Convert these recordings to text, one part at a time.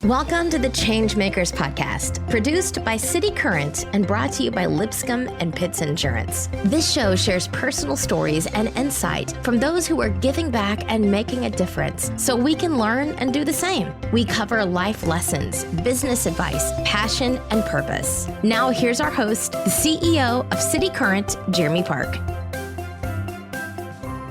Welcome to the ChangeMakers Podcast, produced by cityCURRENT and brought to you by Lipscomb and Pitts Insurance. This show shares personal stories and insight from those who are giving back and making a difference so we can learn and do the same. We cover life lessons, business advice, passion, and purpose. Now here's our host, the CEO of cityCURRENT, Jeremy Park.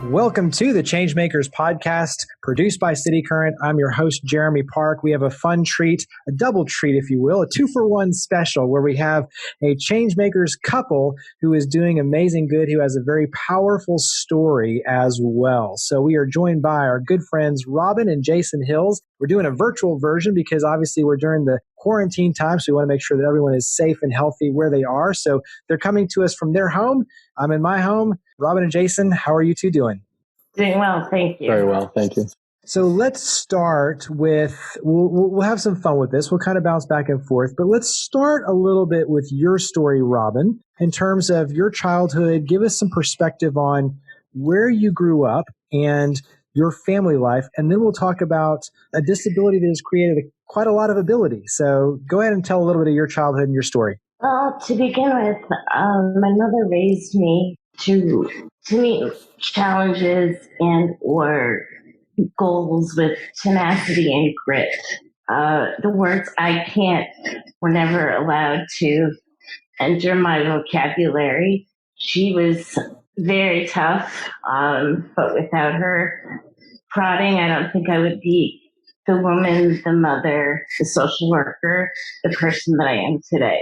Welcome to the ChangeMakers Podcast, produced by cityCURRENT. I'm your host, Jeremy Park. We have a fun treat, a double treat, if you will, a 2-for-1 special where we have a ChangeMakers couple who is doing amazing good, who has a very powerful story as well. So we are joined by our good friends, Robin and Jason Hills. We're doing a virtual version because obviously we're during the quarantine time, so we want to make sure that everyone is safe and healthy where they are. So they're coming to us from their home. I'm in my home. Robin and Jason, how are you two doing? Doing well, thank you. Very well, thank you. So let's start with, we'll have some fun with this. We'll kind of bounce back and forth, but let's start a little bit with your story, Robin, in terms of your childhood. Give us some perspective on where you grew up and your family life, and then we'll talk about a disability that has created quite a lot of ability. So go ahead and tell a little bit of your childhood and your story. Well, to begin with, my mother raised me to meet challenges and or goals with tenacity and grit. The words "I can't" were never allowed to enter my vocabulary. She was very tough, but without her prodding, I don't think I would be the woman, the mother, the social worker, the person that I am today.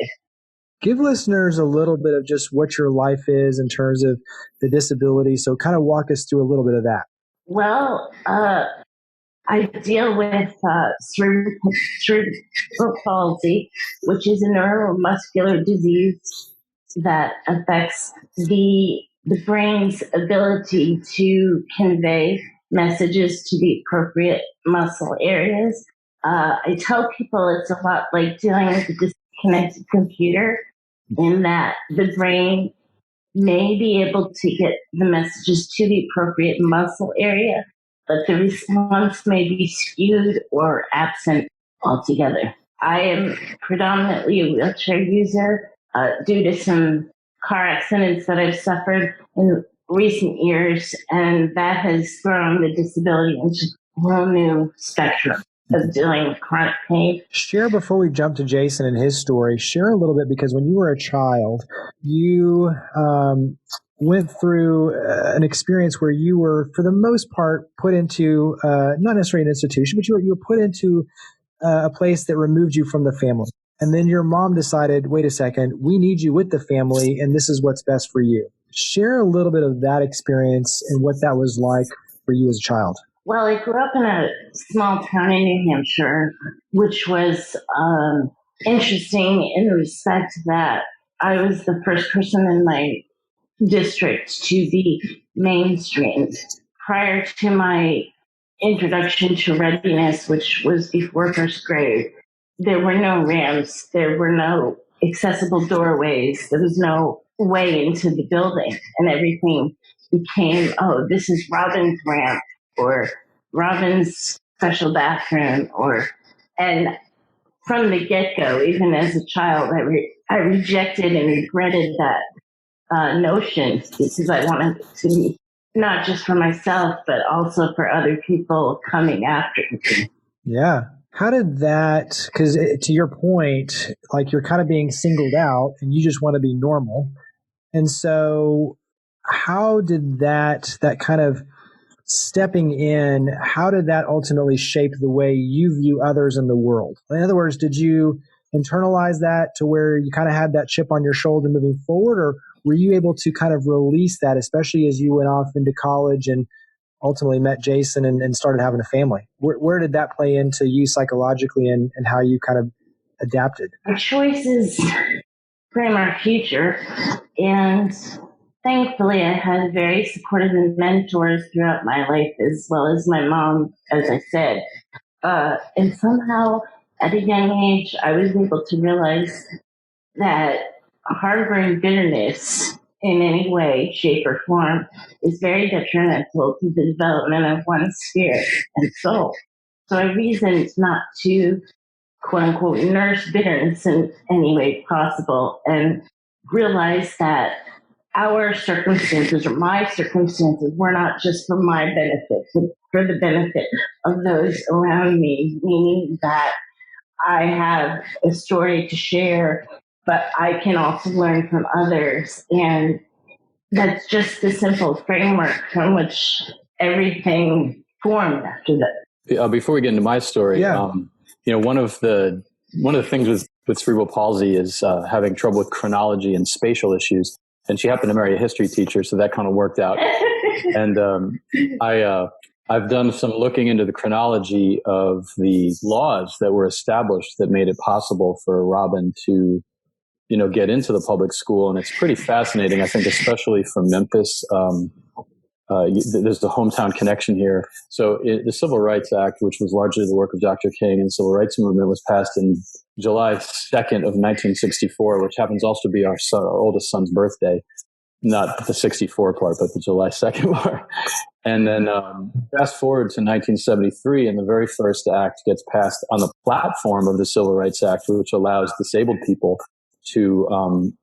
Give listeners a little bit of just what your life is in terms of the disability. So kind of walk us through a little bit of that. Well, I deal with cerebral palsy, which is a neuromuscular disease that affects the brain's ability to convey messages to the appropriate muscle areas. I tell people it's a lot like dealing with a disconnected computer, in that the brain may be able to get the messages to the appropriate muscle area, but the response may be skewed or absent altogether. I am predominantly a wheelchair user due to some car accidents that I've suffered in recent years, and that has thrown the disability into a whole new spectrum of dealing with chronic pain. Share, before we jump to Jason and his story, share a little bit, because when you were a child, you went through an experience where you were, for the most part, put into, not necessarily an institution, but you were put into a place that removed you from the family. And then your mom decided, wait a second, we need you with the family, and this is what's best for you. Share a little bit of that experience and what that was like for you as a child. Well, I grew up in a small town in New Hampshire, which was interesting in the respect that I was the first person in my district to be mainstreamed. Prior to my introduction to readiness, which was before first grade, there were no ramps, there were no accessible doorways, there was no way into the building, and everything became, oh, this is Robin's ramp, or Robin's special bathroom, and from the get-go, even as a child, I rejected and regretted that notion, because I wanted it to be not just for myself, but also for other people coming after me. Yeah. How did that, because to your point, like you're kind of being singled out and you just want to be normal. And so how did that kind of stepping in, how did that ultimately shape the way you view others in the world? In other words, did you internalize that to where you kind of had that chip on your shoulder moving forward, or were you able to kind of release that, especially as you went off into college and ultimately met Jason and started having a family? Where did that play into you psychologically and how you kind of adapted? Our choices frame our future, and thankfully, I had very supportive mentors throughout my life, as well as my mom, as I said. And somehow, at a young age, I was able to realize that harboring bitterness in any way, shape, or form is very detrimental to the development of one's spirit and soul. So I reasoned not to quote unquote nurse bitterness in any way possible and realize that our circumstances or my circumstances were not just for my benefit, but for the benefit of those around me, meaning that I have a story to share, but I can also learn from others. And that's just the simple framework from which everything formed after that. Before we get into my story, one of the things with cerebral palsy is having trouble with chronology and spatial issues. And she happened to marry a history teacher, so that kind of worked out. And I've done some looking into the chronology of the laws that were established that made it possible for Robin to, get into the public school. And it's pretty fascinating, I think, especially from Memphis. There's the hometown connection here. So the Civil Rights Act, which was largely the work of Dr. King, and the Civil Rights Movement was passed in July 2nd of 1964, which happens also to be our oldest son's birthday. Not the 64 part, but the July 2nd part. And then fast forward to 1973, and the very first act gets passed on the platform of the Civil Rights Act, which allows disabled people to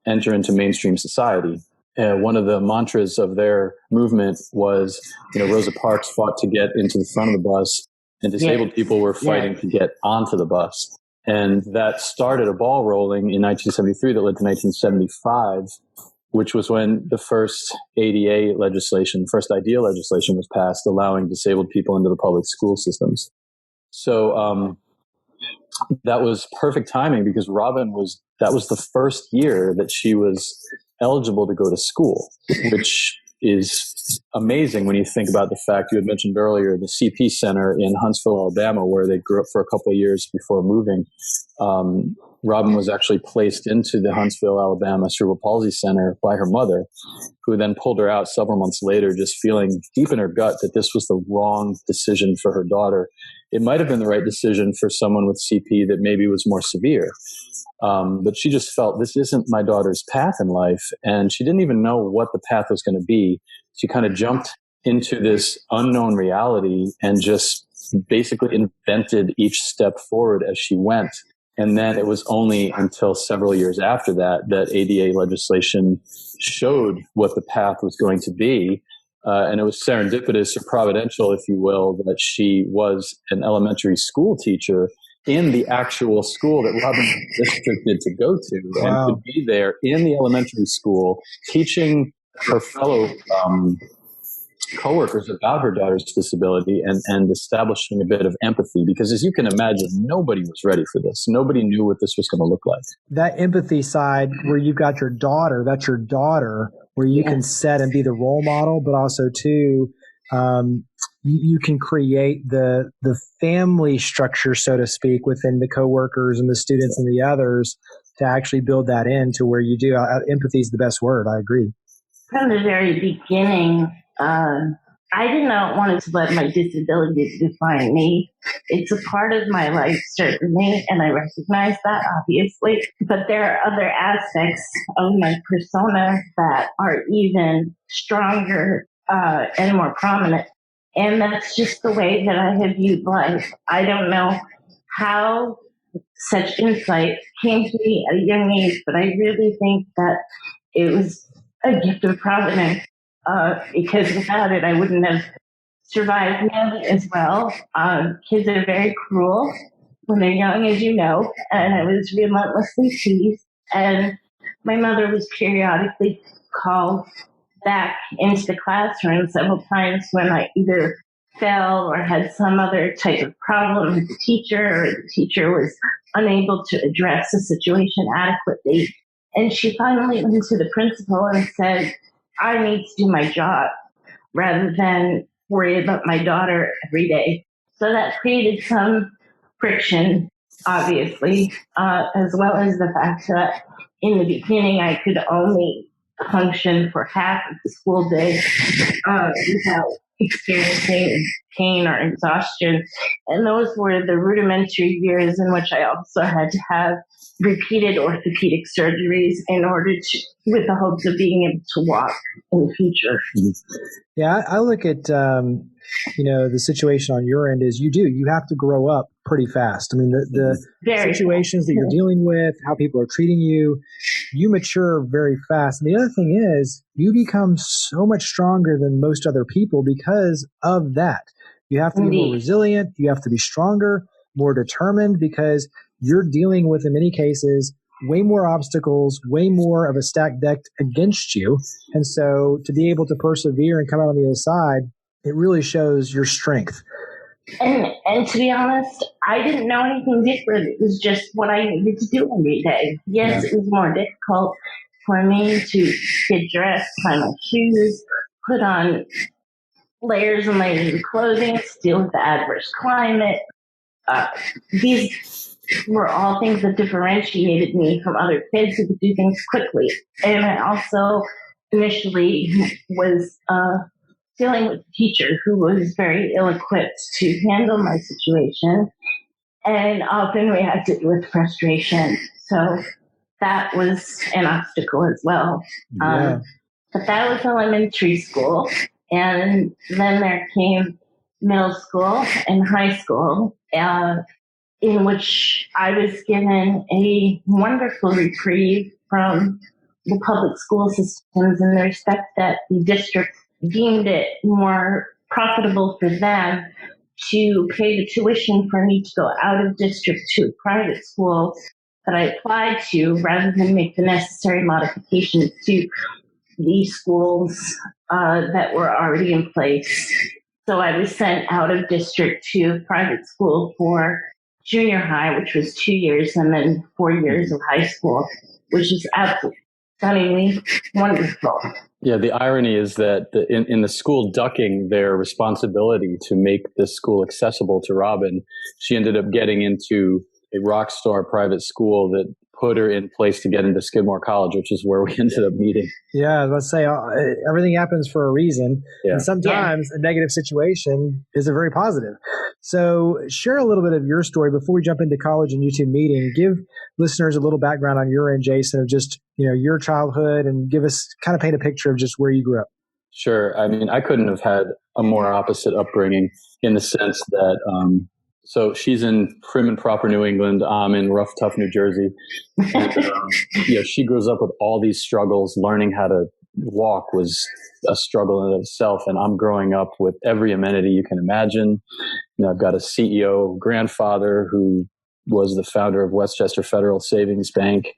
enter into mainstream society. One of the mantras of their movement was, Rosa Parks fought to get into the front of the bus, and disabled people were fighting to get onto the bus. And that started a ball rolling in 1973 that led to 1975, which was when the first ADA legislation, first IDEA legislation was passed, allowing disabled people into the public school systems. So that was perfect timing because that was the first year that she was eligible to go to school, which is amazing when you think about the fact you had mentioned earlier, the CP Center in Huntsville, Alabama, where they grew up for a couple of years before moving. Robin was actually placed into the Huntsville, Alabama Cerebral Palsy Center by her mother, who then pulled her out several months later, just feeling deep in her gut that this was the wrong decision for her daughter. It might have been the right decision for someone with CP that maybe was more severe. But she just felt this isn't my daughter's path in life. And she didn't even know what the path was going to be. She kind of jumped into this unknown reality and just basically invented each step forward as she went. And then it was only until several years after that ADA legislation showed what the path was going to be. And it was serendipitous or providential, if you will, that she was an elementary school teacher in the actual school that Robin was restricted to go to. Wow. And could be there in the elementary school teaching her fellow coworkers about her daughter's disability and establishing a bit of empathy, because as you can imagine, nobody was ready for this. Nobody knew what this was going to look like. That empathy side where you've got your daughter, that's your daughter, where you can set and be the role model, but also too, you can create the family structure, so to speak, within the coworkers and the students and the others to actually build that into where you do. Empathy is the best word. I agree. From the very beginning, I did not want to let my disability define me. It's a part of my life, certainly, and I recognize that, obviously. But there are other aspects of my persona that are even stronger and more prominent. And that's just the way that I have viewed life. I don't know how such insight came to me at a young age, but I really think that it was a gift of providence. Because without it, I wouldn't have survived nearly as well. Kids are very cruel when they're young, as you know, and I was relentlessly teased. And my mother was periodically called back into the classroom several times when I either fell or had some other type of problem with the teacher, or the teacher was unable to address the situation adequately. And she finally went to the principal and said, I need to do my job rather than worry about my daughter every day. So that created some friction, obviously, as well as the fact that in the beginning I could only function for half of the school day without experiencing pain or exhaustion. And those were the rudimentary years in which I also had to have repeated orthopedic surgeries in order to, with the hopes of being able to walk in the future. Yeah, I look at the situation on your end is you have to grow up pretty fast. I mean, the situations that you're dealing with, how people are treating you, you mature very fast. And the other thing is you become so much stronger than most other people because of that. You have to be more resilient. You have to be stronger, more determined, because you're dealing with, in many cases, way more obstacles, way more of a stacked deck against you. And so to be able to persevere and come out on the other side, it really shows your strength. And to be honest, I didn't know anything different. It was just what I needed to do every day. Yes, it was more difficult for me to get dressed, tie my shoes, put on layers and layers of clothing, to deal with the adverse climate. These were all things that differentiated me from other kids who could do things quickly. And I also initially was dealing with a teacher who was very ill-equipped to handle my situation and often reacted with frustration. So that was an obstacle as well. Yeah. But that was elementary school. And then there came middle school and high school, in which I was given a wonderful reprieve from the public school systems in the respect that the district deemed it more profitable for them to pay the tuition for me to go out of district to a private school that I applied to, rather than make the necessary modifications to the schools that were already in place. So I was sent out of district to a private school for junior high, which was 2 years, and then 4 years of high school, which is absolutely stunningly wonderful. Yeah, the irony is that in the school ducking their responsibility to make this school accessible to Robin, she ended up getting into a rock star private school that put her in place to get into Skidmore College, which is where we ended up meeting. Yeah, let's say everything happens for a reason. Yeah. And sometimes a negative situation is a very positive. So share a little bit of your story before we jump into college and YouTube meeting. Give listeners a little background on your end, Jason, of just your childhood, and give us kind of paint a picture of just where you grew up. Sure. I mean, I couldn't have had a more opposite upbringing in the sense that so she's in prim and proper New England. I'm in rough, tough New Jersey. And, she grows up with all these struggles. Learning how to walk was a struggle in itself. And I'm growing up with every amenity you can imagine. I've got a CEO grandfather who was the founder of Westchester Federal Savings Bank,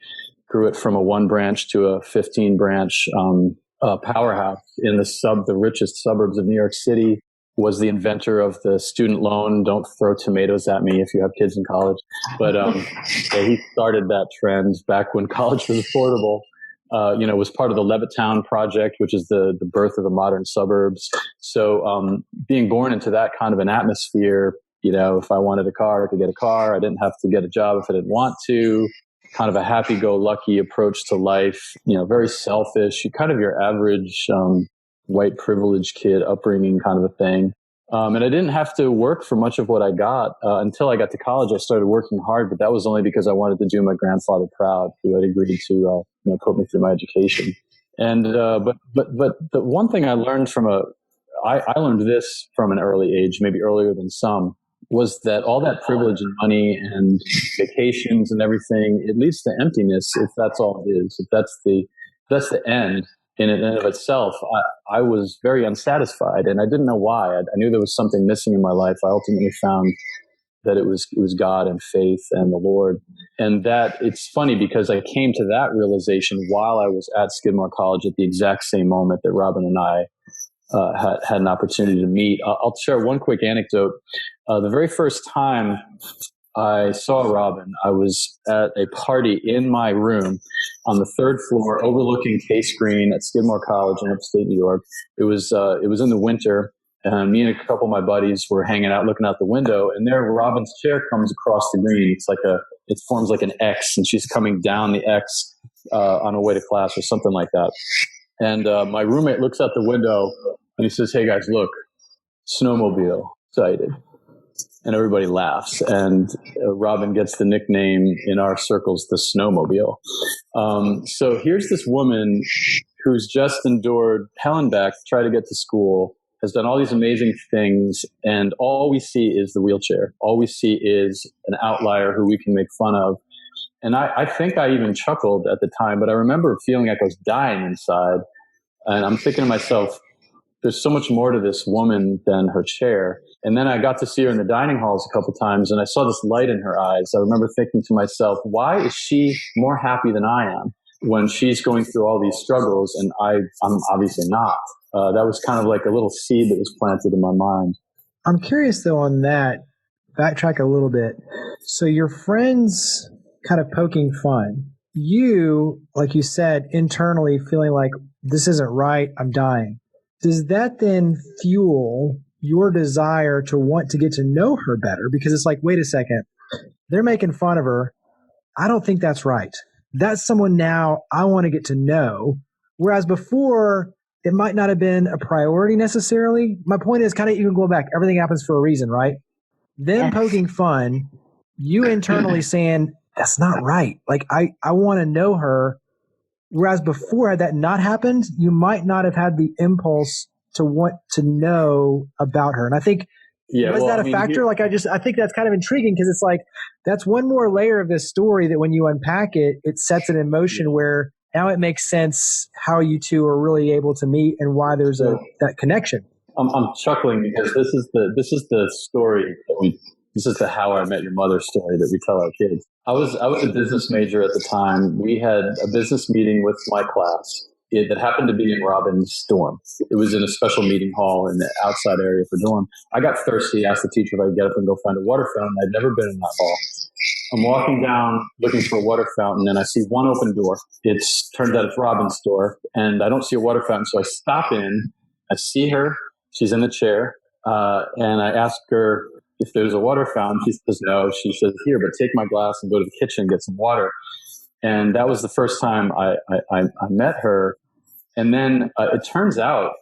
grew it from a 1 branch to a 15 branch powerhouse in the richest suburbs of New York City. Was the inventor of the student loan. Don't throw tomatoes at me if you have kids in college. But he started that trend back when college was affordable. Was part of the Levittown project, which is the birth of the modern suburbs. So being born into that kind of an atmosphere, if I wanted a car, I could get a car. I didn't have to get a job if I didn't want to. Kind of a happy-go-lucky approach to life, very selfish, kind of your average white privileged kid upbringing kind of a thing. And I didn't have to work for much of what I got until I got to college. I started working hard, but that was only because I wanted to do my grandfather proud, who had agreed to put me through my education. And but the one thing I learned I learned this from an early age, maybe earlier than some, was that all that privilege and money and vacations and everything, it leads to emptiness if that's all it is. If that's the end. In and of itself, I was very unsatisfied, and I didn't know why. I knew there was something missing in my life. I ultimately found that it was God and faith and the Lord. And that it's funny because I came to that realization while I was at Skidmore College at the exact same moment that Robin and I had an opportunity to meet. I'll share one quick anecdote. The very first time I saw Robin, I was at a party in my room on the 3rd floor overlooking Case Green at Skidmore College in upstate New York. It was in the winter, and me and a couple of my buddies were hanging out looking out the window, and there Robin's chair comes across the green. It forms like an X, and she's coming down the X on her way to class or something like that. And my roommate looks out the window and he says, "Hey guys, look, snowmobile sighted." And everybody laughs. And Robin gets the nickname in our circles, the Snowmobile. So here's this woman who's just endured hell and back to try to get to school, has done all these amazing things, and all we see is the wheelchair. All we see is an outlier who we can make fun of. And I think I even chuckled at the time, but I remember feeling like I was dying inside. And I'm thinking to myself, there's so much more to this woman than her chair. And then I got to see her in the dining halls a couple of times, and I saw this light in her eyes. I remember thinking to myself, why is she more happy than I am when she's going through all these struggles, and I'm obviously not? That was kind of like a little seed that was planted in my mind. I'm curious, though, on that, backtrack a little bit. So your friends kind of poking fun. You, like you said, internally feeling like this isn't right, I'm dying. Does that then fuel your desire to want to get to know her better? Because it's like, wait a second, they're making fun of her. I don't think that's right. That's someone now I want to get to know. Whereas before, it might not have been a priority necessarily. My point is kind of even going back, everything happens for a reason, right? Them poking fun, you internally saying, that's not right. Like, I want to know her. Whereas before, had that not happened, you might not have had the impulse to want to know about her. And I think, was that a factor? I think that's kind of intriguing, because it's like, that's one more layer of this story that when you unpack it, it sets it in motion where now it makes sense how you two are really able to meet and why there's that connection. I'm chuckling because this is the story this is the How I Met Your Mother story that we tell our kids. I was a business major at the time. We had a business meeting with my class that happened to be in Robin's dorm. It was in a special meeting hall in the outside area for dorm. I got thirsty, asked the teacher if I could get up and go find a water fountain. I'd never been in that hall. I'm walking down looking for a water fountain, and I see one open door. Turns out it's Robin's door, and I don't see a water fountain, so I stop in. I see her. She's in the chair, and I ask her if there's a water fountain. She says no. She says, here, but take my glass and go to the kitchen and get some water. And that was the first time I met her. And then it turns out,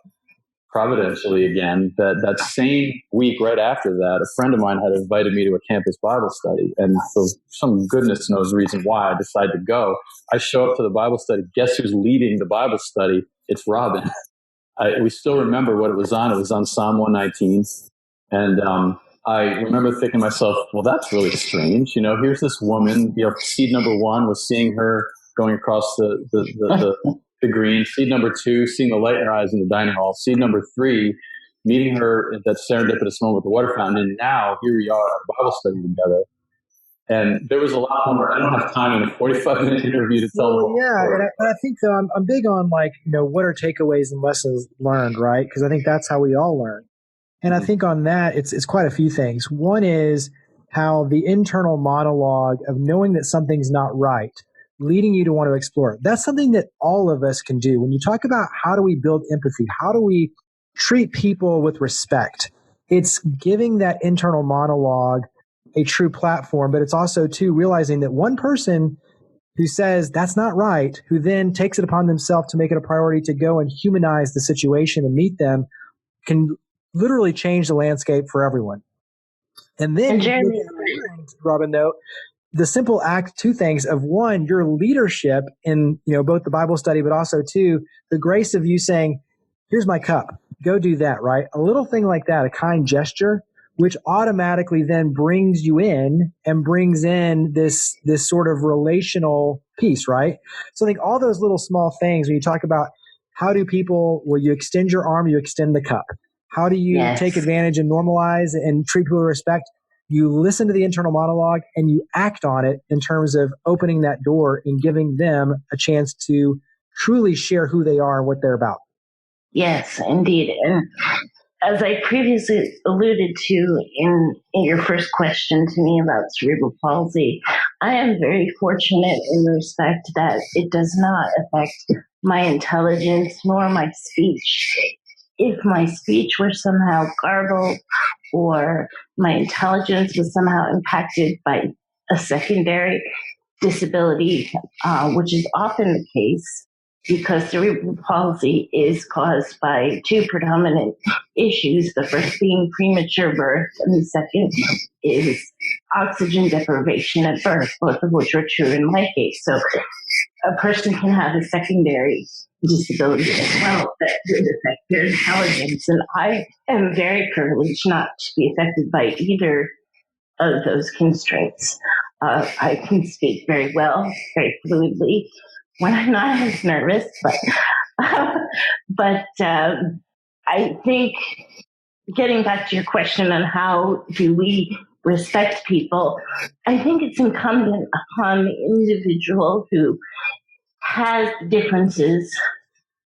providentially again, that same week right after that, a friend of mine had invited me to a campus Bible study. And for some goodness knows reason why I decided to go. I show up to the Bible study. Guess who's leading the Bible study? It's Robin. We still remember what it was on. It was on Psalm 119. And I remember thinking to myself, well, that's really strange. Here's this woman, seed number one was seeing her going across the green. Seed number two, seeing the light in her eyes in the dining hall. Seed number three, meeting her at that serendipitous moment with the water fountain. And now here we are at a Bible study together. And there was a lot more. I don't have time in a 45-minute interview to tell them. Yeah, and I think, though, I'm big on, what are takeaways and lessons learned, right? Because I think that's how we all learn. And I think on that, it's quite a few things. One is how the internal monologue of knowing that something's not right, leading you to want to explore it. That's something that all of us can do. When you talk about how do we build empathy, how do we treat people with respect, it's giving that internal monologue a true platform, but it's also, too, realizing that one person who says that's not right, who then takes it upon themselves to make it a priority to go and humanize the situation and meet them, can literally change the landscape for everyone. And then, Robin, though, the simple act, two things of one, your leadership in, both the Bible study, but also two, the grace of you saying, here's my cup, go do that, right? A little thing like that, a kind gesture, which automatically then brings you in and brings in this sort of relational piece, right? So I think all those little small things, when you talk about how do people, you extend your arm, you extend the cup. How do you take advantage and normalize and treat people with respect? You listen to the internal monologue and you act on it in terms of opening that door and giving them a chance to truly share who they are and what they're about. Yes, indeed. And as I previously alluded to in your first question to me about cerebral palsy, I am very fortunate in the respect that it does not affect my intelligence nor my speech. If my speech were somehow garbled or my intelligence was somehow impacted by a secondary disability, which is often the case, because cerebral palsy is caused by two predominant issues, the first being premature birth, and the second is oxygen deprivation at birth, both of which are true in my case. So a person can have a secondary disability as well that would affect their intelligence. And I am very privileged not to be affected by either of those constraints. I can speak very well, very fluidly when I'm not as nervous, but I think getting back to your question on how do we respect people, I think it's incumbent upon the individual who has differences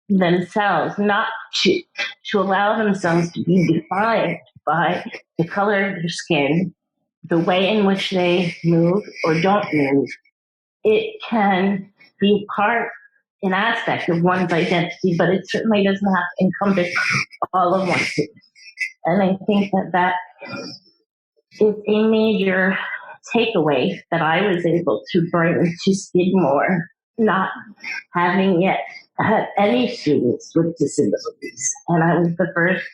themselves not to allow themselves to be defined by the color of their skin, the way in which they move or don't move. It can be an aspect of one's identity, but it certainly doesn't have to encompass all of one's. And I think that is a major takeaway that I was able to bring to Skidmore, not having yet had any students with disabilities. And I was the first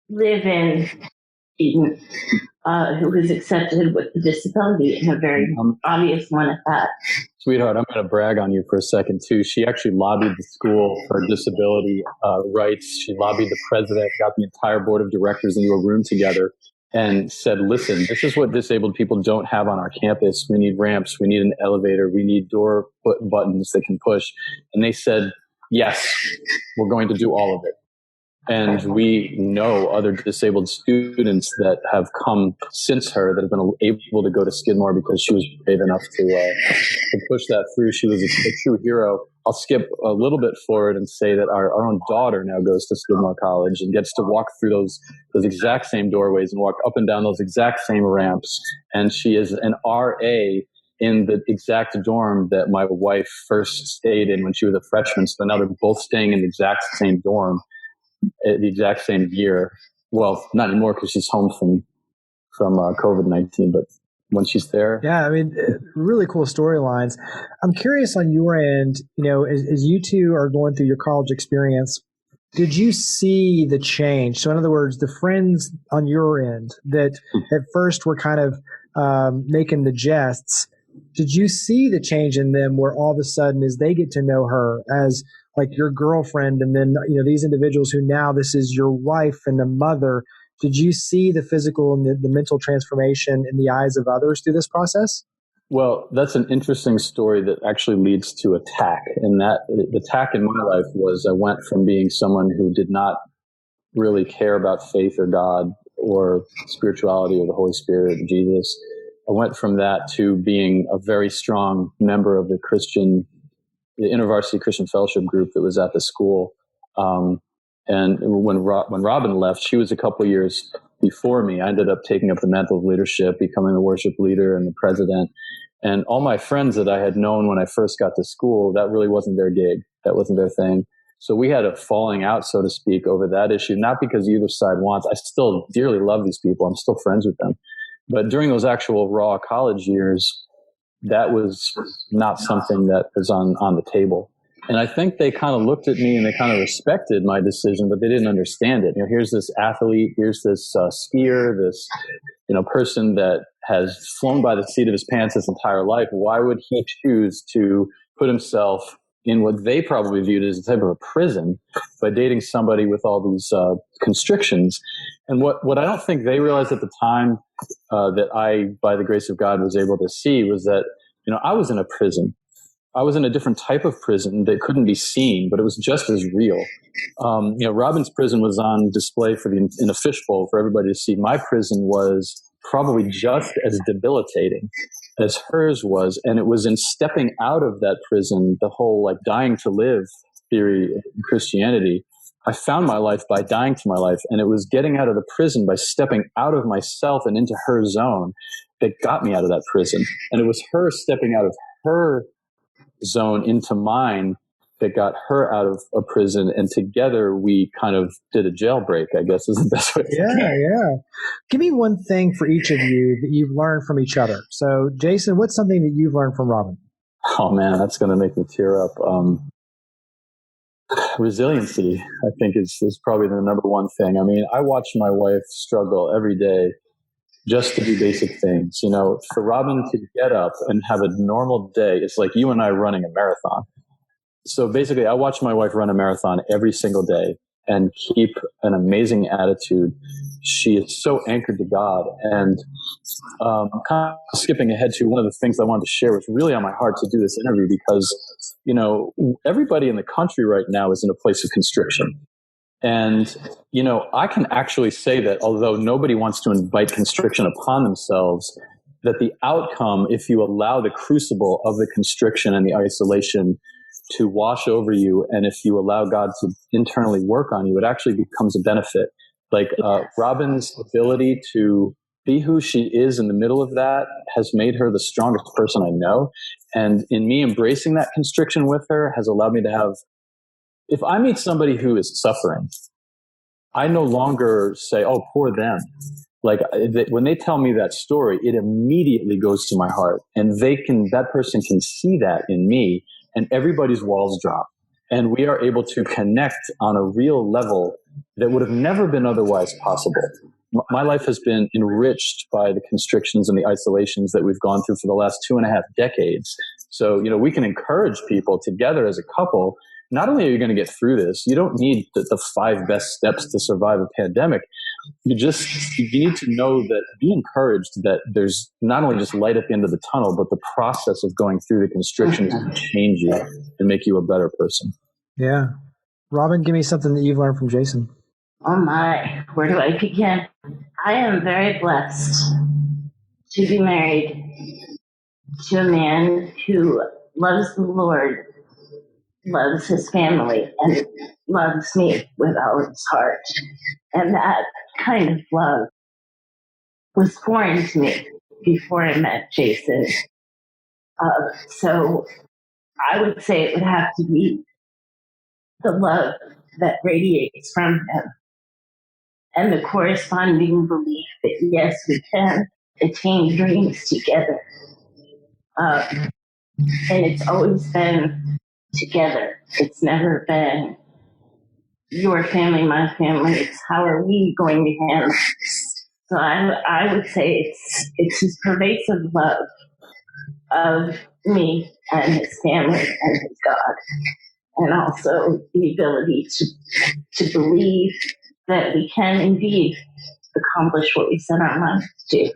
live-in student who was accepted with a disability, and a very obvious one at that. Sweetheart, I'm going to brag on you for a second, too. She actually lobbied the school for disability rights. She lobbied the president, got the entire board of directors into a room together and said, listen, this is what disabled people don't have on our campus. We need ramps. We need an elevator. We need door buttons that can push. And they said, yes, we're going to do all of it. And we know other disabled students that have come since her that have been able to go to Skidmore because she was brave enough to push that through. She was a true hero. I'll skip a little bit forward and say that our own daughter now goes to Skidmore College and gets to walk through those exact same doorways and walk up and down those exact same ramps. And she is an RA in the exact dorm that my wife first stayed in when she was a freshman. So now they're both staying in the exact same dorm at the exact same year. Well, not anymore because she's home from COVID-19, but when she's there. Yeah, I mean, really cool storylines. I'm curious on your end, as you two are going through your college experience, did you see the change? So in other words, the friends on your end that at first were kind of making the jests, did you see the change in them where all of a sudden as they get to know her as like your girlfriend and then, these individuals who now this is your wife and a mother, did you see the physical and the mental transformation in the eyes of others through this process? Well, that's an interesting story that actually leads to a tack. And that the tack in my life was I went from being someone who did not really care about faith or God or spirituality or the Holy Spirit or Jesus. I went from that to being a very strong member of the InterVarsity Christian Fellowship group that was at the school. And when Robin left, she was a couple of years before me. I ended up taking up the mantle of leadership, becoming the worship leader and the president. And all my friends that I had known when I first got to school, that really wasn't their gig. That wasn't their thing. So we had a falling out, so to speak, over that issue, not because either side wants. I still dearly love these people. I'm still friends with them. But during those actual raw college years, that was not something that was on the table. And I think they kind of looked at me and they kind of respected my decision, but they didn't understand it. Here's this athlete, here's this skier, this person that has flown by the seat of his pants his entire life. Why would he choose to put himself in what they probably viewed as a type of a prison by dating somebody with all these constrictions? And what I don't think they realized at the time that I, by the grace of God, was able to see was that, I was in a prison. I was in a different type of prison that couldn't be seen, but it was just as real. Robin's prison was on display in a fishbowl for everybody to see. My prison was probably just as debilitating as hers was. And it was in stepping out of that prison, the whole dying to live theory in Christianity. I found my life by dying to my life. And it was getting out of the prison by stepping out of myself and into her zone that got me out of that prison. And it was her stepping out of her zone into mine that got her out of a prison. And together we kind of did a jailbreak, I guess is the best way to say it. Yeah. Give me one thing for each of you that you've learned from each other. So Jason, what's something that you've learned from Robin? Oh man, that's going to make me tear up. Resiliency, I think is probably the number one thing. I mean, I watch my wife struggle every day just to do basic things. You know, for Robin to get up and have a normal day, it's like you and I running a marathon. So basically, I watch my wife run a marathon every single day and keep an amazing attitude. She is so anchored to God. And kind of skipping ahead to one of the things I wanted to share was really on my heart to do this interview because, you know, everybody in the country right now is in a place of constriction. And, you know, I can actually say that although nobody wants to invite constriction upon themselves, that the outcome, if you allow the crucible of the constriction and the isolation to wash over you, and if you allow God to internally work on you, it actually becomes a benefit. Like Robin's ability to be who she is in the middle of that has made her the strongest person I know. And in me embracing that constriction with her has allowed me to have, if I meet somebody who is suffering, I no longer say, oh, poor them. Like when they tell me that story, it immediately goes to my heart, and that person can see that in me, and everybody's walls drop, and we are able to connect on a real level that would have never been otherwise possible. My life has been enriched by the constrictions and the isolations that we've gone through for the last 2.5 decades. So, you know, we can encourage people together as a couple. Not only are you going to get through this, you don't need the 5 best steps to survive a pandemic. You need to know that, be encouraged that there's not only just light at the end of the tunnel, but the process of going through the constriction is going to change you and make you a better person. Yeah. Robin, give me something that you've learned from Jason. Oh my, where do I begin? I am very blessed to be married to a man who loves the Lord, loves his family, and loves me with all his heart. And that kind of love was foreign to me before I met Jason. So I would say it would have to be the love that radiates from him and the corresponding belief that, yes, we can attain dreams together. And it's always been together. It's never been your family, my family. It's how are we going to handle this? So I would say it's his pervasive love of me and his family and his God, and also the ability to believe that we can indeed accomplish what we set our minds to do.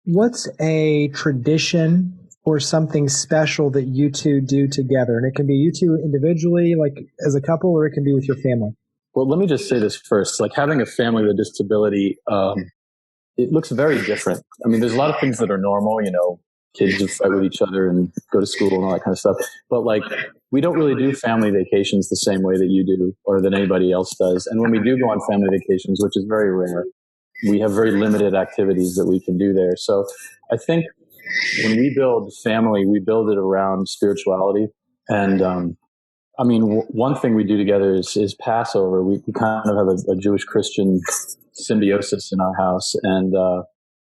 What's a tradition or something special that you two do together? And it can be you two individually, like as a couple, or it can be with your family. Well, let me just say this first. Like having a family with a disability, it looks very different. I mean, there's a lot of things that are normal, you know, kids just fight with each other and go to school and all that kind of stuff. But like, we don't really do family vacations the same way that you do or that anybody else does. And when we do go on family vacations, which is very rare, we have very limited activities that we can do there. So I think when we build family, we build it around spirituality. And I mean, one thing we do together is Passover. We kind of have a Jewish Christian symbiosis in our house. And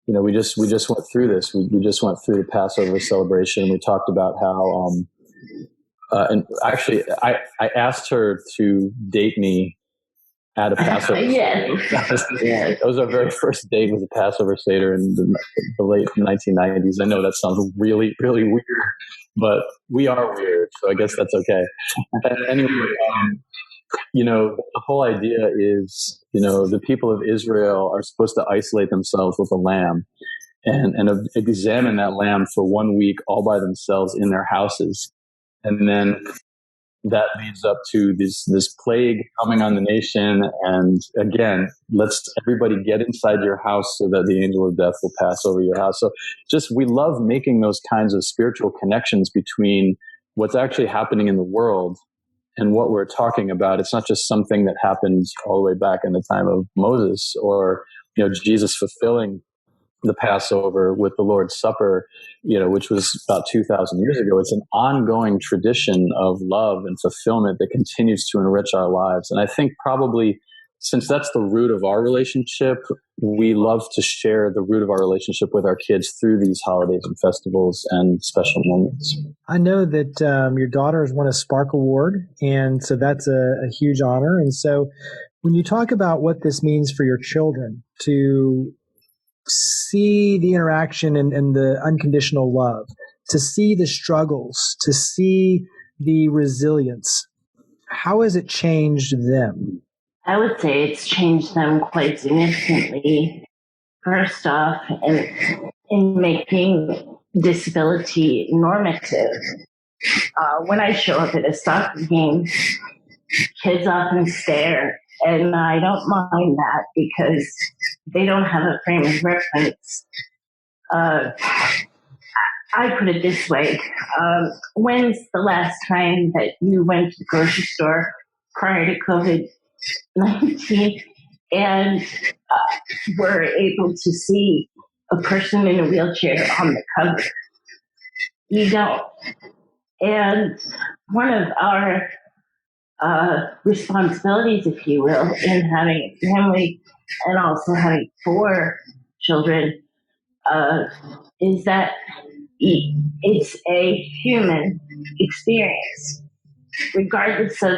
you know, we just went through this. We just went through the Passover celebration. We talked about how, and actually, I asked her to date me at a Passover. Yeah. That was our very first date, was a Passover Seder in the late 1990s. I know that sounds really, really weird, but we are weird, so I guess that's okay. Anyway, you know, the whole idea is, you know, the people of Israel are supposed to isolate themselves with a lamb and examine that lamb for 1 week all by themselves in their houses. And then that leads up to this plague coming on the nation. And again, let's everybody get inside your house so that the angel of death will pass over your house. So we love making those kinds of spiritual connections between what's actually happening in the world and what we're talking about. It's not just something that happened all the way back in the time of Moses or, you know, Jesus fulfilling the Passover with the Lord's Supper, you know, which was about 2,000 years ago. It's an ongoing tradition of love and fulfillment that continues to enrich our lives. And I think probably since that's the root of our relationship, we love to share the root of our relationship with our kids through these holidays and festivals and special moments. I know that your daughter has won a Spark Award, and so that's a huge honor. And so when you talk about what this means for your children to see the interaction and the unconditional love, to see the struggles, to see the resilience, how has it changed them? I would say it's changed them quite significantly. First off, in making disability normative. When I show up at a soccer game, kids often stare, and I don't mind that because they don't have a frame of reference. I put it this way. When's the last time that you went to the grocery store prior to COVID-19 and were able to see a person in a wheelchair on the cover? You don't. And one of our responsibilities, if you will, in having a family and also having 4 children is that it's a human experience, regardless of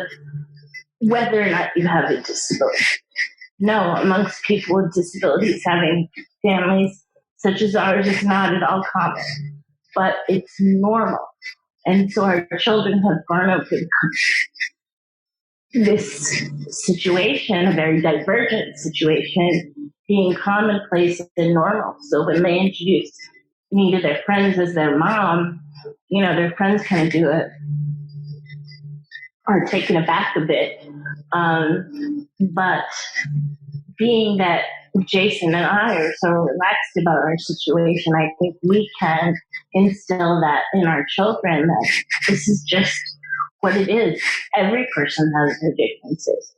whether or not you have a disability. No, amongst people with disabilities, having families such as ours is not at all common, but it's normal. And so our children have grown up with this situation, a very divergent situation, being commonplace and normal. So when they introduce me to their friends as their mom, their friends kind of are taken aback a bit. But being that Jason and I are so relaxed about our situation, I think we can instill that in our children that this is just what it is. Every person has their differences,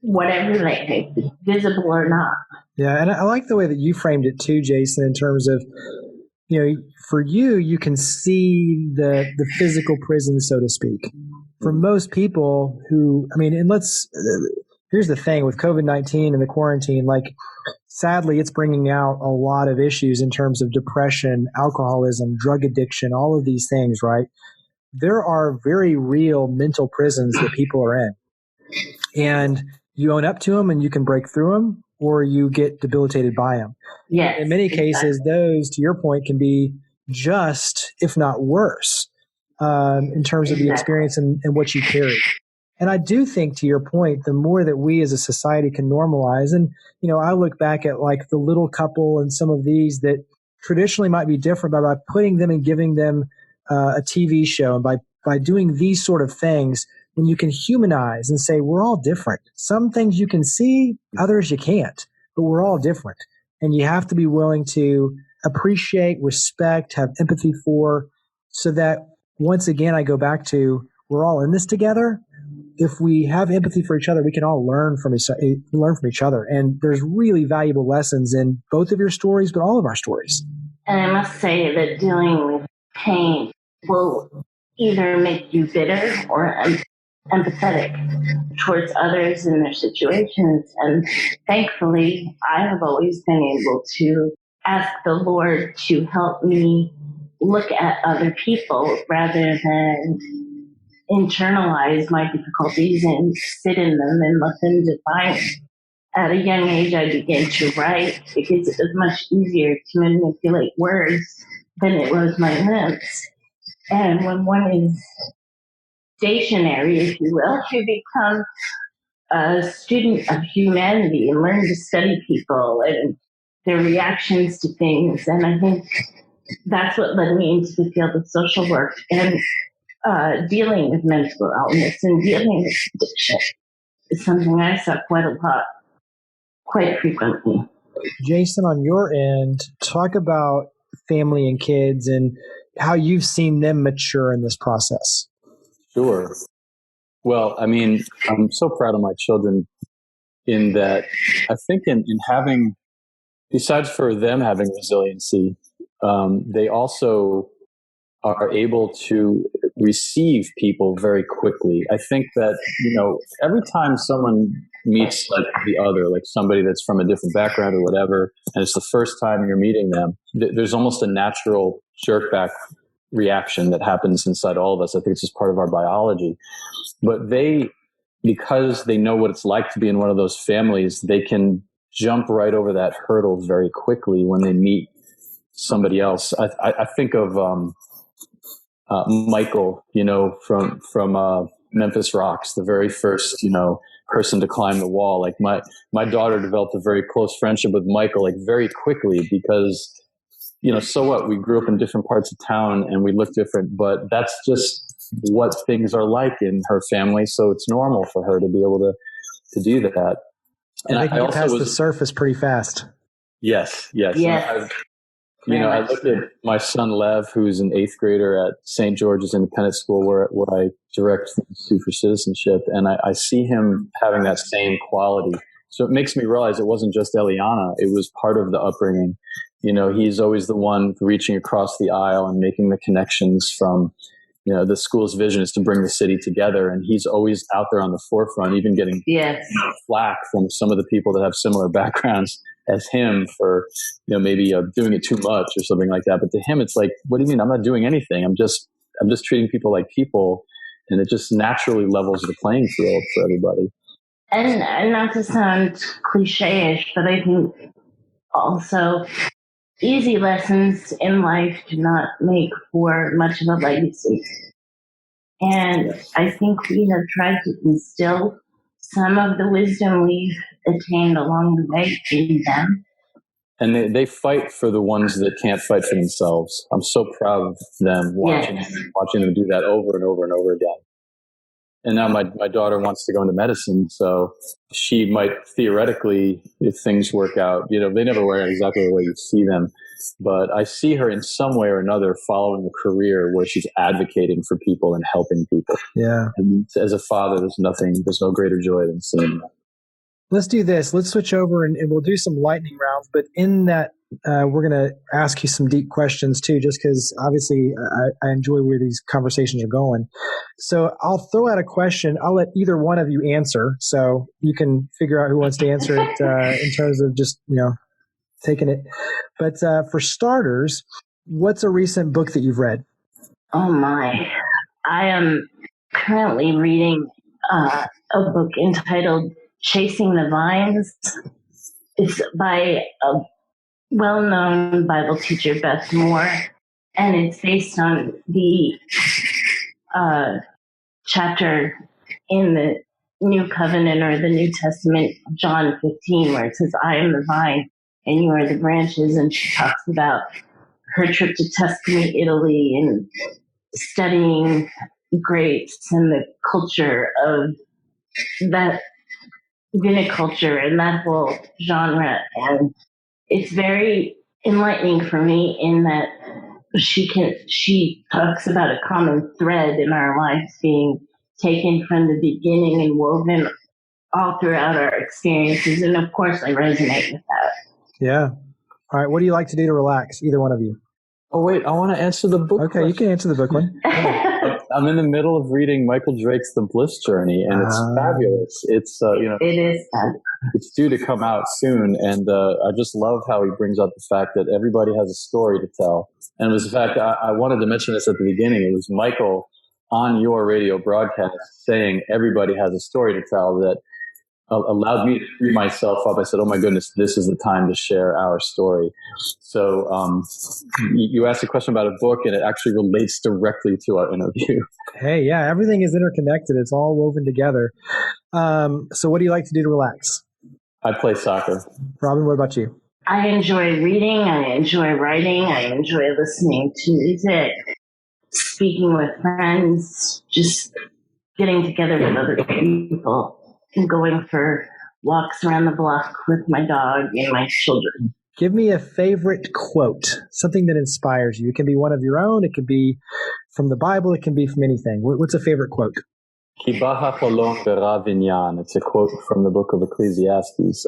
whatever they may be, visible or not. Yeah, and I like the way that you framed it too, Jason, in terms of, for you can see the physical prison, so to speak. For most people here's the thing with COVID-19 and the quarantine, sadly, it's bringing out a lot of issues in terms of depression, alcoholism, drug addiction, all of these things, right? There are very real mental prisons that people are in. And you own up to them and you can break through them, or you get debilitated by them. Yes, in many cases, those, to your point, can be just, if not worse, in terms of the experience and what you carry. And I do think, to your point, the more that we as a society can normalize, and, I look back at the Little Couple and some of these that traditionally might be different, but by putting them and giving them a TV show, and by doing these sort of things, when you can humanize and say, we're all different. Some things you can see, others you can't, but we're all different. And you have to be willing to appreciate, respect, have empathy for, so that once again, I go back to, we're all in this together. If we have empathy for each other, we can all learn from each other. And there's really valuable lessons in both of your stories, but all of our stories. And I must say that dealing with pain will either make you bitter or empathetic towards others in their situations. And thankfully, I have always been able to ask the Lord to help me look at other people rather than internalize my difficulties and sit in them and let them define me. At a young age, I began to write because it was much easier to manipulate words than it was my lips. And when one is stationary, if you will, you become a student of humanity and learn to study people and their reactions to things. And I think that's what led me into the field of social work and dealing with mental illness and dealing with addiction is something I saw quite frequently. Jason, on your end, talk about family and kids and how you've seen them mature in this process. Sure. Well, I'm so proud of my children in that I think in having, besides for them having resiliency, they also are able to receive people very quickly. I think that, every time someone meets the other, somebody that's from a different background or whatever, and it's the first time you're meeting them, there's almost a natural jerk back reaction that happens inside all of us. I think it's just part of our biology. But because they know what it's like to be in one of those families, they can jump right over that hurdle very quickly when they meet somebody else. I think of Michael, from Memphis Rocks, the very first, person to climb the wall. Like my daughter developed a very close friendship with Michael, like very quickly, because, so what? We grew up in different parts of town and we look different, but that's just what things are like in her family. So it's normal for her to be able to do that. And I get past the surface pretty fast. Yes. Yes. I looked at my son Lev, who's an 8th grader at St. George's Independent School, where I direct Institute for Citizenship, and I see him having that same quality. So it makes me realize it wasn't just Eliana; it was part of the upbringing. He's always the one reaching across the aisle and making the connections from. The school's vision is to bring the city together, and he's always out there on the forefront, even getting flack from some of the people that have similar backgrounds as him for, maybe doing it too much or something like that. But to him, it's like, what do you mean? I'm not doing anything. I'm just treating people like people, and it just naturally levels the playing field for everybody. And not to sound cliche-ish, but I think also easy lessons in life do not make for much of a legacy. And I think we have tried to instill some of the wisdom we've attained along the way in them. And they fight for the ones that can't fight for themselves. I'm so proud of them watching them do that over and over and over again. And now my daughter wants to go into medicine, so she might theoretically, if things work out, they never work out exactly the way you see them. But I see her in some way or another following a career where she's advocating for people and helping people. Yeah. And as a father, there's no greater joy than seeing that. Let's do this. Let's switch over and we'll do some lightning rounds. But in that, we're going to ask you some deep questions too, just because obviously I enjoy where these conversations are going. So I'll throw out a question. I'll let either one of you answer. So you can figure out who wants to answer it in terms of just, taking it. But for starters, what's a recent book that you've read? Oh my. I am currently reading a book entitled Chasing the Vines. It's by a well-known Bible teacher, Beth Moore, and it's based on the chapter in the New Covenant or the New Testament, John 15, where it says, I am the vine and you are the branches. And she talks about her trip to Tuscany, Italy, and studying grapes and the culture of that viniculture and that whole genre. And it's very enlightening for me in that she talks about a common thread in our lives being taken from the beginning and woven all throughout our experiences. And of course, I resonate with that. Yeah. All right. What do you like to do to relax? Either one of you. Oh, wait. I want to answer the book. Okay. question. You can answer the book one. I'm in the middle of reading Michael Drake's The Bliss Journey, and it's fabulous. It's, it is fun. It's due to come out soon, and I just love how he brings up the fact that everybody has a story to tell. And it was the fact I wanted to mention this at the beginning. It was Michael on your radio broadcast saying everybody has a story to tell that allowed me to free myself up. I said, oh my goodness, this is the time to share our story. So you asked a question about a book, and it actually relates directly to our interview. Hey, yeah, everything is interconnected. It's all woven together. So what do you like to do to relax? I play soccer. Robin, what about you? I enjoy reading. I enjoy writing. I enjoy listening to music, speaking with friends, just getting together with other people, and going for walks around the block with my dog and my children. Give me a favorite quote, something that inspires you. It can be one of your own. It can be from the Bible. It can be from anything. What's a favorite quote? Ki ba hacholom b'ra vinyan. It's a quote from the book of Ecclesiastes.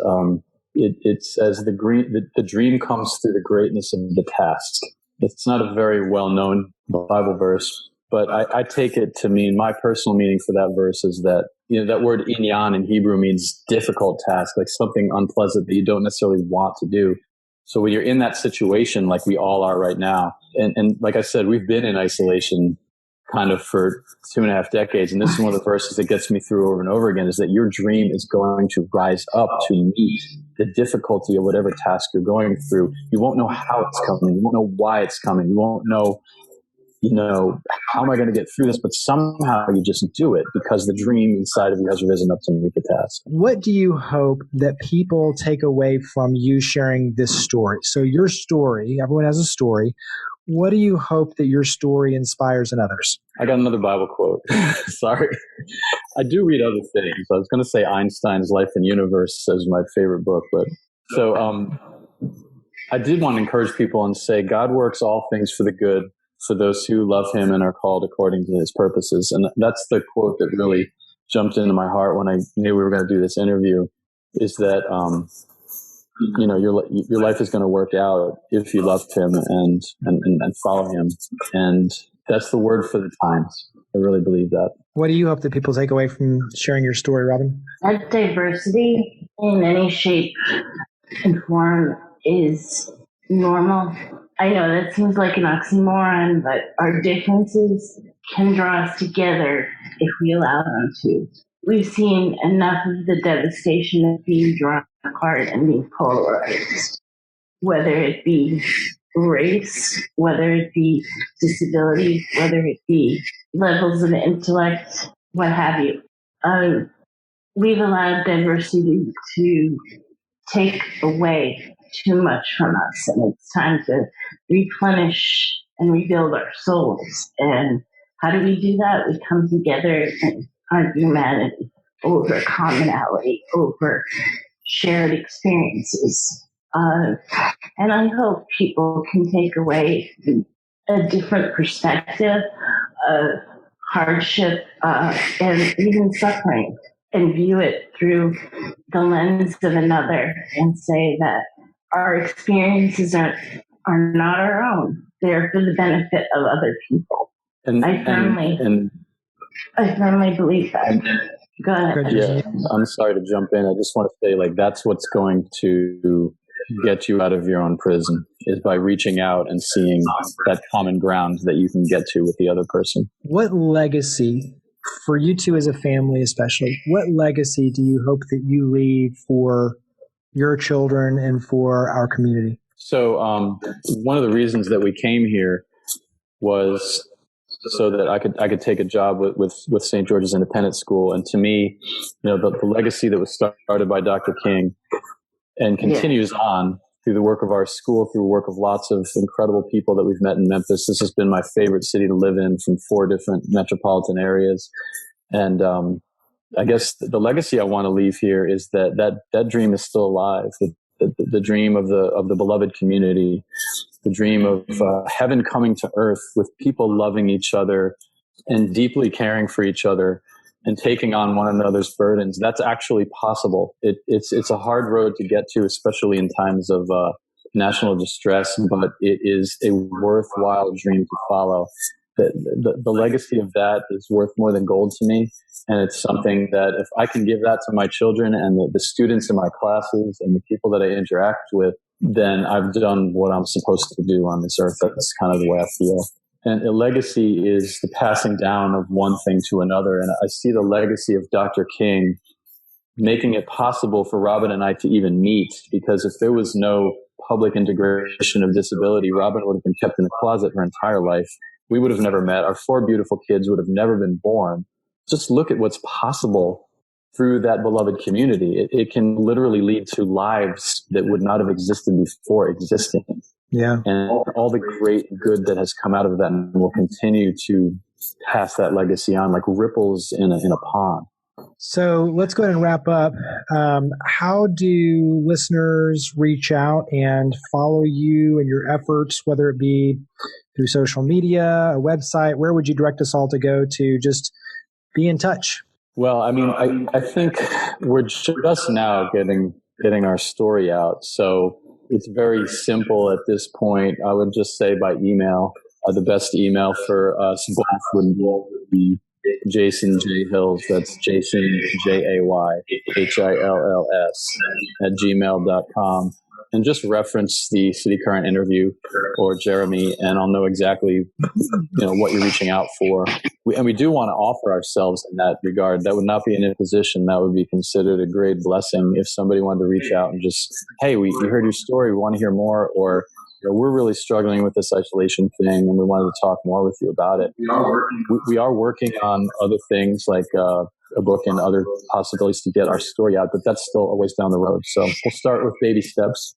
It says, the dream comes through the greatness of the task. It's not a very well-known Bible verse, but I take it to mean, my personal meaning for that verse is that, that word inyan in Hebrew means difficult task, like something unpleasant that you don't necessarily want to do. So when you're in that situation, like we all are right now, and like I said, we've been in isolation kind of for 2.5 decades. And this is one of the verses that gets me through over and over again, is that your dream is going to rise up to meet the difficulty of whatever task you're going through. You won't know how it's coming. You won't know why it's coming. You won't know, how am I going to get through this? But somehow you just do it because the dream inside of you has risen up to meet the task. What do you hope that people take away from you sharing this story? So your story, everyone has a story. What do you hope that your story inspires in others? I got another Bible quote. Sorry. I do read other things. I was going to say Einstein's Life and Universe as my favorite book. But so I did want to encourage people and say, God works all things for the good for those who love him and are called according to his purposes. And that's the quote that really jumped into my heart when I knew we were going to do this interview, is that, your life is going to work out if you love him and follow him. And that's the word for the times. I really believe that. What do you hope that people take away from sharing your story, Robin? That diversity in any shape and form is normal. I know that seems like an oxymoron, but our differences can draw us together if we allow them to. We've seen enough of the devastation of being drawn apart and being polarized, whether it be race, whether it be disability, whether it be levels of intellect, what have you. We've allowed diversity to take away too much from us, and it's time to replenish and rebuild our souls. And how do we do that? We come together in our humanity over commonality, over shared experiences. And I hope people can take away a different perspective of hardship and even suffering, and view it through the lens of another, and say that our experiences are not our own. They're for the benefit of other people. I firmly believe that. Go ahead. Yeah, I'm sorry to jump in. I just want to say, that's what's going to get you out of your own prison, is by reaching out and seeing that common ground that you can get to with the other person. What legacy, for you two as a family especially, what legacy do you hope that you leave for your children and for our community? So one of the reasons that we came here was so that I could take a job with St. George's Independent School. And to me, the legacy that was started by Dr. King and continues on through the work of our school, through the work of lots of incredible people that we've met in Memphis. This has been my favorite city to live in, from 4 different metropolitan areas. And I guess the legacy I want to leave here is that dream is still alive. The dream of the beloved community, the dream of heaven coming to earth with people loving each other and deeply caring for each other and taking on one another's burdens. That's actually possible. It's a hard road to get to, especially in times of national distress, but it is a worthwhile dream to follow. The legacy of that is worth more than gold to me. And it's something that if I can give that to my children and the students in my classes and the people that I interact with, then I've done what I'm supposed to do on this earth. That's kind of the way I feel. And a legacy is the passing down of one thing to another. And I see the legacy of Dr. King making it possible for Robin and I to even meet, because if there was no public integration of disability, Robin would have been kept in a closet her entire life. We would have never met. Our 4 beautiful kids would have never been born. Just look at what's possible through that beloved community. It can literally lead to lives that would not have existed before existing. Yeah. And all the great good that has come out of that, and will continue to pass that legacy on like ripples in a pond. So let's go ahead and wrap up. How do listeners reach out and follow you and your efforts, whether it be through social media, a website? Where would you direct us all to go to just be in touch? Well, I mean, I think we're just now getting our story out. So it's very simple at this point. I would just say by email. The best email for us both would be Jason J. Hills. That's Jason, JayHills @gmail.com. and just reference the CityCURRENT interview or Jeremy, and I'll know exactly, what you're reaching out for. We do want to offer ourselves in that regard. That would not be an imposition. That would be considered a great blessing if somebody wanted to reach out and just, hey, we heard your story. We want to hear more, or we're really struggling with this isolation thing and we wanted to talk more with you about it. We are working on other things like a book and other possibilities to get our story out, but that's still a ways down the road. So we'll start with baby steps.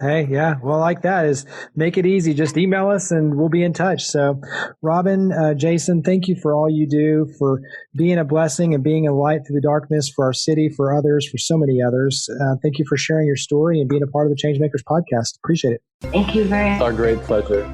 Hey, yeah. Well, like that is make it easy. Just email us and we'll be in touch. So Robin, Jason, thank you for all you do, for being a blessing and being a light through the darkness for our city, for others, for so many others. Thank you for sharing your story and being a part of the ChangeMakers podcast. Appreciate it. Thank you very much. It's our great pleasure.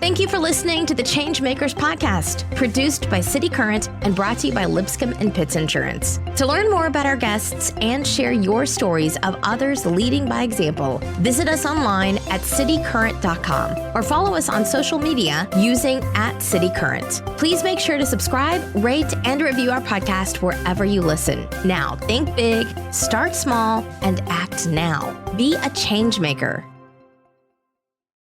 Thank you for listening to the ChangeMakers Podcast, produced by CityCURRENT and brought to you by Lipscomb and Pitts Insurance. To learn more about our guests and share your stories of others leading by example, visit us online at citycurrent.com or follow us on social media using @CityCURRENT. Please make sure to subscribe, rate, and review our podcast wherever you listen. Now, think big, start small, and act now. Be a change maker.